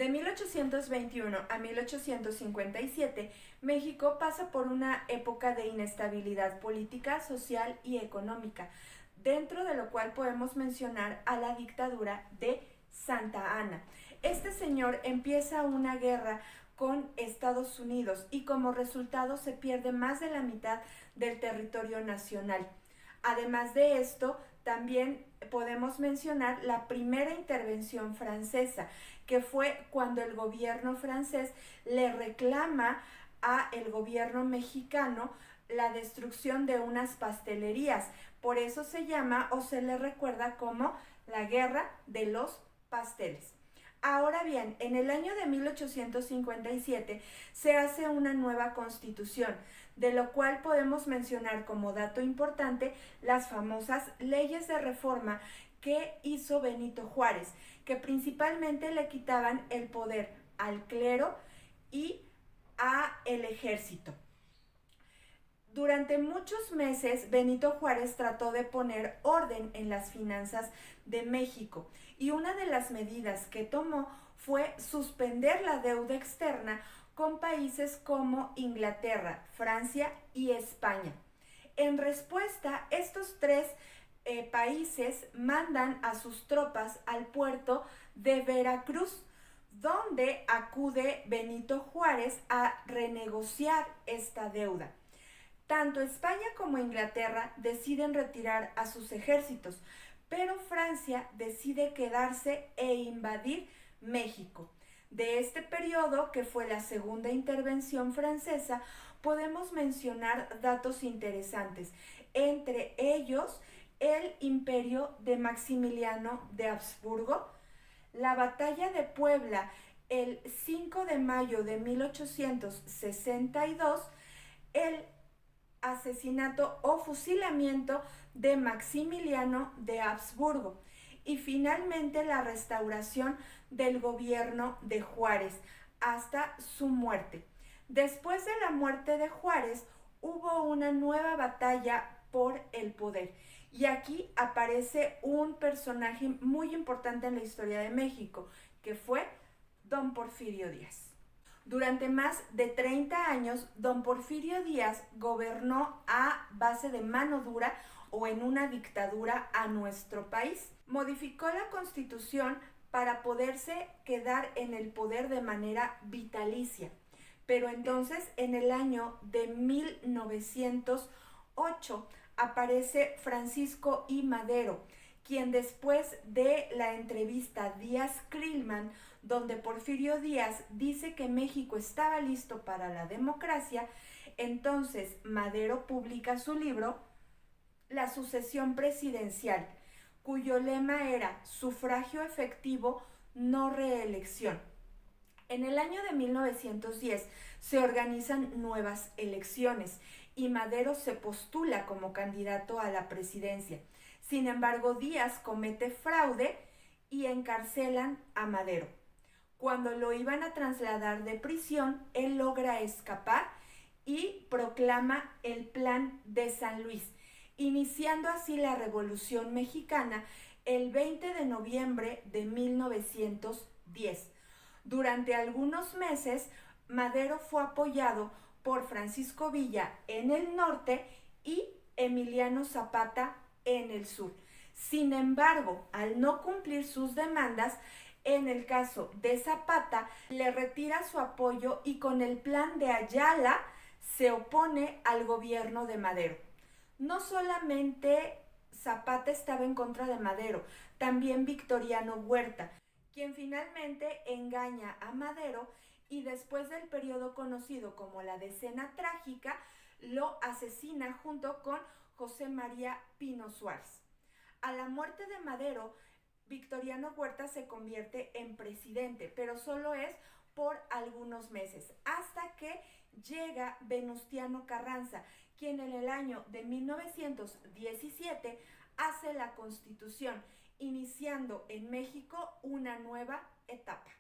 De 1821 a 1857, México pasa por una época de inestabilidad política, social y económica, dentro de lo cual podemos mencionar a la dictadura de Santa Anna. Este señor empieza una guerra con Estados Unidos y como resultado se pierde más de la mitad del territorio nacional. Además de esto, también podemos mencionar la primera intervención francesa, que fue cuando el gobierno francés le reclama a el gobierno mexicano la destrucción de unas pastelerías. Por eso se llama o se le recuerda como la Guerra de los Pasteles. Ahora bien, en el año de 1857 se hace una nueva constitución, de lo cual podemos mencionar como dato importante las famosas leyes de reforma que hizo Benito Juárez, que principalmente le quitaban el poder al clero y al ejército. Durante muchos meses, Benito Juárez trató de poner orden en las finanzas de México y una de las medidas que tomó fue suspender la deuda externa con países como Inglaterra, Francia y España. En respuesta, estos tres países mandan a sus tropas al puerto de Veracruz, donde acude Benito Juárez a renegociar esta deuda. Tanto España como Inglaterra deciden retirar a sus ejércitos, pero Francia decide quedarse e invadir México. De este periodo, que fue la segunda intervención francesa, podemos mencionar datos interesantes, entre ellos el imperio de Maximiliano de Habsburgo, la batalla de Puebla el 5 de mayo de 1862, el asesinato o fusilamiento de Maximiliano de Habsburgo y finalmente la restauración del gobierno de Juárez hasta su muerte. Después de la muerte de Juárez hubo una nueva batalla por el poder y aquí aparece un personaje muy importante en la historia de México, que fue Don Porfirio Díaz. Durante más de 30 años, Don Porfirio Díaz gobernó a base de mano dura o en una dictadura a nuestro país. Modificó la Constitución para poderse quedar en el poder de manera vitalicia. Pero entonces, en el año de 1908, aparece Francisco I. Madero, quien después de la entrevista Díaz-Crillman, donde Porfirio Díaz dice que México estaba listo para la democracia, entonces Madero publica su libro La sucesión presidencial, cuyo lema era sufragio efectivo, no reelección. En el año de 1910 se organizan nuevas elecciones y Madero se postula como candidato a la presidencia. Sin embargo, Díaz comete fraude y encarcelan a Madero. Cuando lo iban a trasladar de prisión, él logra escapar y proclama el Plan de San Luis, iniciando así la Revolución Mexicana el 20 de noviembre de 1910. Durante algunos meses, Madero fue apoyado por Francisco Villa en el norte y Emiliano Zapata en el sur. Sin embargo, al no cumplir sus demandas, en el caso de Zapata, le retira su apoyo y con el Plan de Ayala se opone al gobierno de Madero. No solamente Zapata estaba en contra de Madero, también Victoriano Huerta, quien finalmente engaña a Madero y después del periodo conocido como la Decena Trágica, lo asesina junto con José María Pino Suárez. A la muerte de Madero, Victoriano Huerta se convierte en presidente, pero solo es por algunos meses, hasta que llega Venustiano Carranza, quien en el año de 1917 hace la Constitución, iniciando en México una nueva etapa.